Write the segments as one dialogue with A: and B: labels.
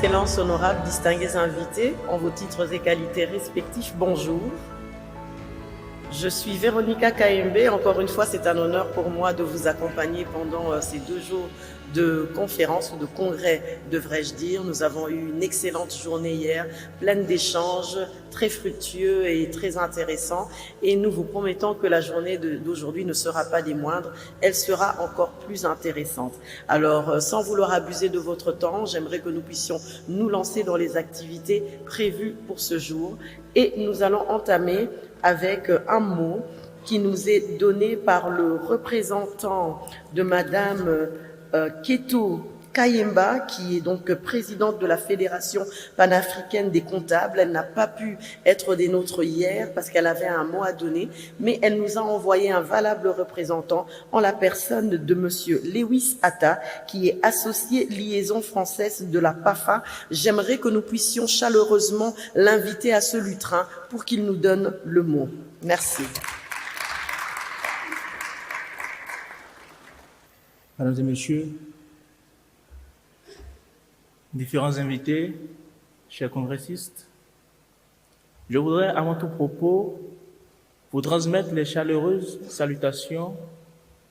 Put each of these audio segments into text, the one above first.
A: Excellences, honorables, distingués invités, en vos titres et qualités respectifs, bonjour. Je suis Véronica Kayembe. Encore une fois, c'est un honneur pour moi de vous accompagner pendant ces 2 jours de conférence ou de congrès, devrais-je dire. Nous avons eu une excellente journée hier, pleine d'échanges, très fructueux et très intéressants. Et nous vous promettons que la journée d'aujourd'hui ne sera pas des moindres. Elle sera encore plus intéressante. Alors, sans vouloir abuser de votre temps, j'aimerais que nous puissions nous lancer dans les activités prévues pour ce jour. Et nous allons entamer avec un mot qui nous est donné par le représentant de Madame Keto Kayemba, qui est donc présidente de la Fédération panafricaine des comptables. Elle n'a pas pu être des nôtres hier parce qu'elle avait un mot à donner, mais elle nous a envoyé un valable représentant en la personne de Monsieur Lewis Atta, qui est associé liaison française de la PAFA. J'aimerais que nous puissions chaleureusement l'inviter à ce lutrin pour qu'il nous donne le mot. Merci.
B: Mesdames et messieurs, différents invités, chers congressistes, je voudrais avant tout propos vous transmettre les chaleureuses salutations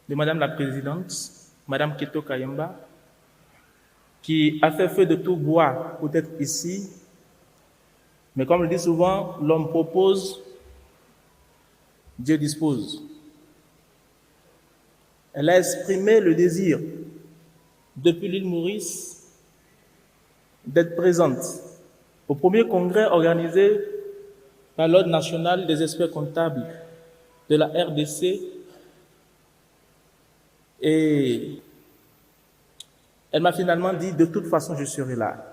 B: de Madame la Présidente, Madame Keto Kayemba, qui a fait feu de tout bois pour être ici, mais comme le dit souvent, l'homme propose, Dieu dispose. Elle a exprimé le désir, depuis l'île Maurice, d'être présente au premier congrès organisé par l'Ordre national des experts comptables de la RDC. Et elle m'a finalement dit, de toute façon, je serai là.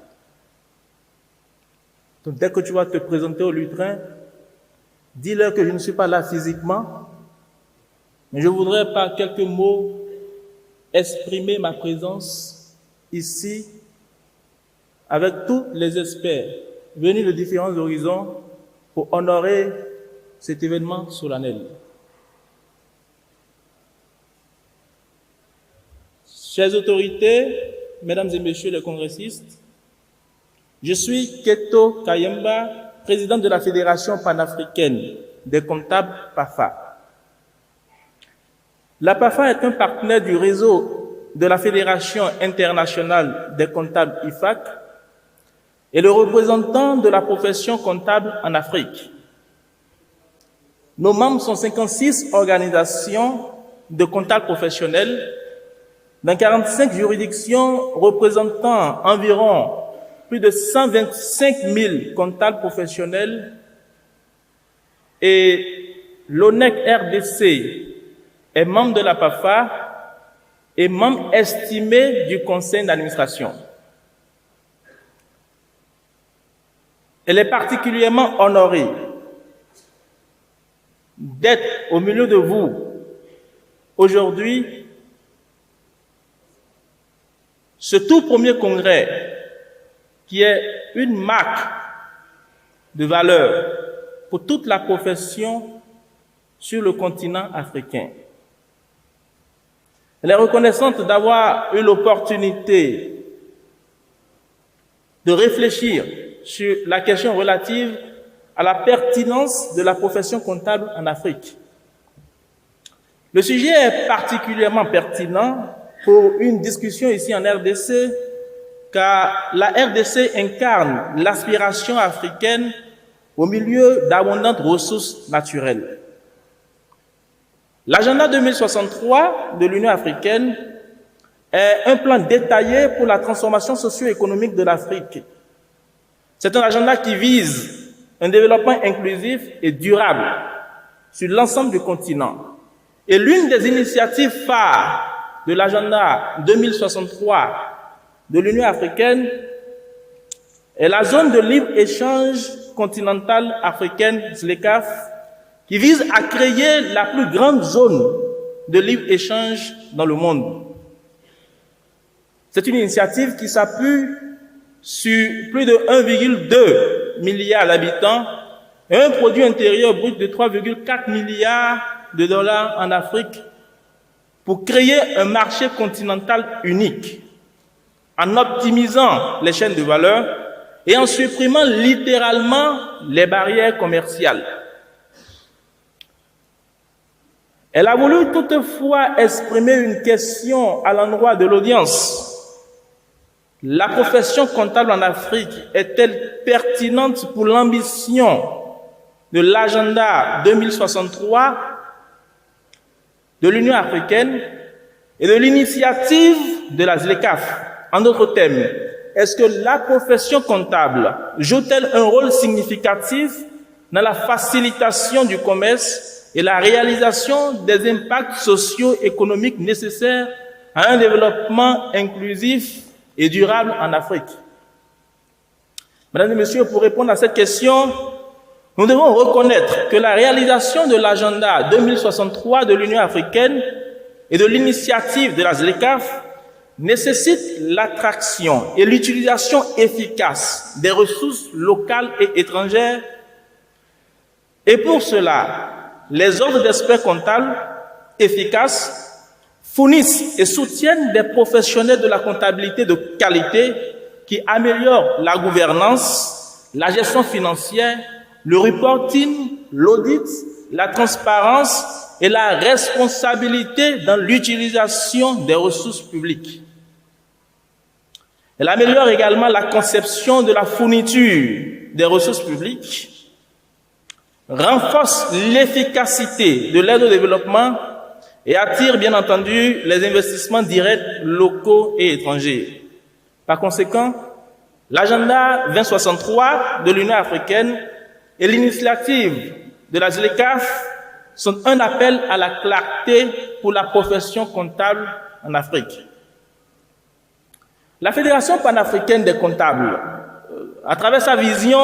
B: Donc, dès que tu vas te présenter au lutrin, dis-leur que je ne suis pas là physiquement, mais je voudrais par quelques mots exprimer ma présence ici avec tous les experts venus de différents horizons pour honorer cet événement solennel. Chères autorités, mesdames et messieurs les congressistes, je suis Keto Kayemba, président de la Fédération panafricaine des comptables PAFA. La PAFA est un partenaire du réseau de la Fédération internationale des comptables IFAC et le représentant de la profession comptable en Afrique. Nos membres sont 56 organisations de comptables professionnels dans 45 juridictions représentant environ plus de 125 000 comptables professionnels, et l'ONEC RDC est membre de la PAFA et membre estimé du conseil d'administration. Elle est particulièrement honorée d'être au milieu de vous aujourd'hui, ce tout premier congrès qui est une marque de valeur pour toute la profession sur le continent africain. Elle est reconnaissante d'avoir eu l'opportunité de réfléchir sur la question relative à la pertinence de la profession comptable en Afrique. Le sujet est particulièrement pertinent pour une discussion ici en RDC, car la RDC incarne l'aspiration africaine au milieu d'abondantes ressources naturelles. L'agenda 2063 de l'Union africaine est un plan détaillé pour la transformation socio-économique de l'Afrique. C'est un agenda qui vise un développement inclusif et durable sur l'ensemble du continent. Et l'une des initiatives phares de l'agenda 2063 de l'Union africaine est la zone de libre-échange continentale africaine, ZLECAf, qui vise à créer la plus grande zone de libre-échange dans le monde. C'est une initiative qui s'appuie sur plus de 1,2 milliard d'habitants et un produit intérieur brut de 3,4 milliards de dollars en Afrique pour créer un marché continental unique. en optimisant les chaînes de valeur et en supprimant littéralement les barrières commerciales. Elle a voulu toutefois exprimer une question à l'endroit de l'audience. La profession comptable en Afrique est-elle pertinente pour l'ambition de l'agenda 2063 de l'Union africaine et de l'initiative de la ZLECAf? En d'autres termes, est-ce que la profession comptable joue-t-elle un rôle significatif dans la facilitation du commerce et la réalisation des impacts socio-économiques nécessaires à un développement inclusif et durable en Afrique? Mesdames et messieurs, pour répondre à cette question, nous devons reconnaître que la réalisation de l'agenda 2063 de l'Union africaine et de l'initiative de la ZLECAf nécessite l'attraction et l'utilisation efficace des ressources locales et étrangères. Et pour cela, les ordres d'experts comptables efficaces fournissent et soutiennent des professionnels de la comptabilité de qualité qui améliorent la gouvernance, la gestion financière, le reporting, l'audit, la transparence et la responsabilité dans l'utilisation des ressources publiques. Elle améliore également la conception de la fourniture des ressources publiques, renforce l'efficacité de l'aide au développement et attire bien entendu les investissements directs locaux et étrangers. Par conséquent, l'agenda 2063 de l'Union africaine et l'initiative de la ZLECAf sont un appel à la clarté pour la profession comptable en Afrique. La Fédération panafricaine des comptables, à travers sa vision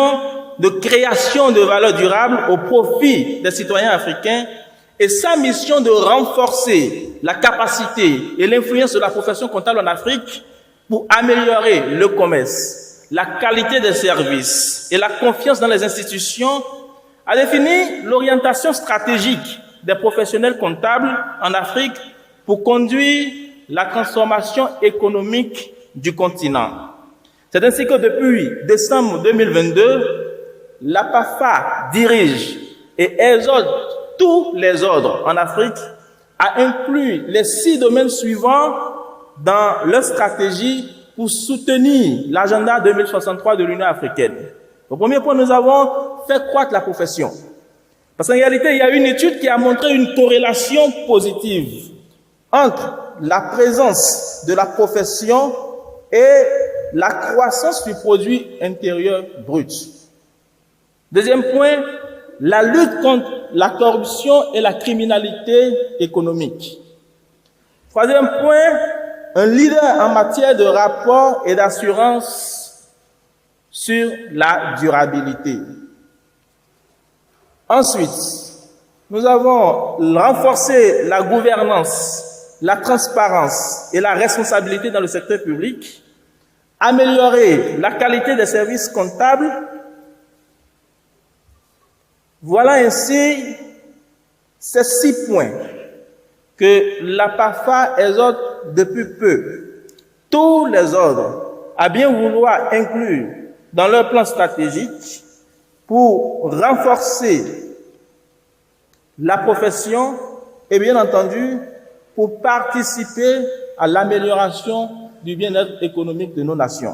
B: de création de valeur durable au profit des citoyens africains et sa mission de renforcer la capacité et l'influence de la profession comptable en Afrique pour améliorer le commerce, la qualité des services et la confiance dans les institutions, a défini l'orientation stratégique des professionnels comptables en Afrique pour conduire la transformation économique du continent. C'est ainsi que depuis décembre 2022, la PAFA dirige et exhorte tous les ordres en Afrique à inclure les 6 domaines suivants dans leur stratégie pour soutenir l'agenda 2063 de l'Union africaine. Au premier point, nous avons fait croître la profession. Parce qu'en réalité, il y a une étude qui a montré une corrélation positive entre la présence de la profession et la croissance du produit intérieur brut. Deuxième point, la lutte contre la corruption et la criminalité économique. Troisième point, un leader en matière de rapport et d'assurance sur la durabilité. Ensuite, nous avons renforcé la gouvernance, la transparence et la responsabilité dans le secteur public, amélioré la qualité des services comptables. Voilà ainsi ces 6 points que la PAFA exhorte depuis peu tous les ordres à bien vouloir inclure dans leur plan stratégique pour renforcer la profession et bien entendu pour participer à l'amélioration du bien-être économique de nos nations.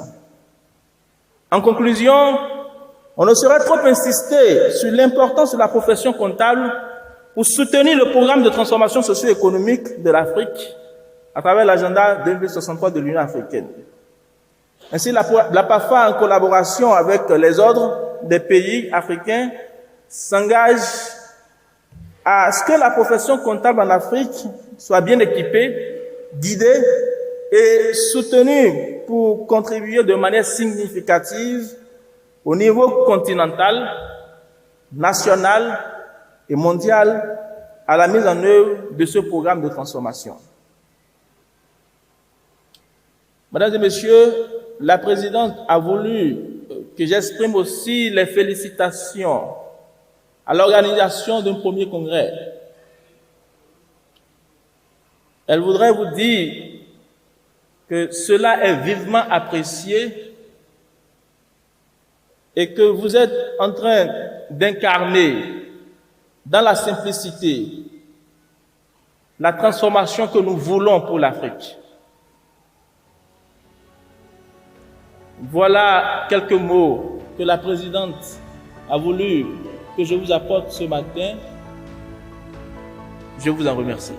B: En conclusion, on ne saurait trop insister sur l'importance de la profession comptable pour soutenir le programme de transformation socio-économique de l'Afrique à travers l'agenda 2063 de l'Union africaine. Ainsi, la PAFA, en collaboration avec les ordres des pays africains, s'engage à ce que la profession comptable en Afrique soit bien équipée, guidée et soutenue pour contribuer de manière significative au niveau continental, national et mondial à la mise en œuvre de ce programme de transformation. Mesdames et messieurs, la présidente a voulu que j'exprime aussi les félicitations à l'organisation d'un premier congrès. Elle voudrait vous dire que cela est vivement apprécié et que vous êtes en train d'incarner dans la simplicité la transformation que nous voulons pour l'Afrique. Voilà quelques mots que la présidente a voulu que je vous apporte ce matin. Je vous en remercie.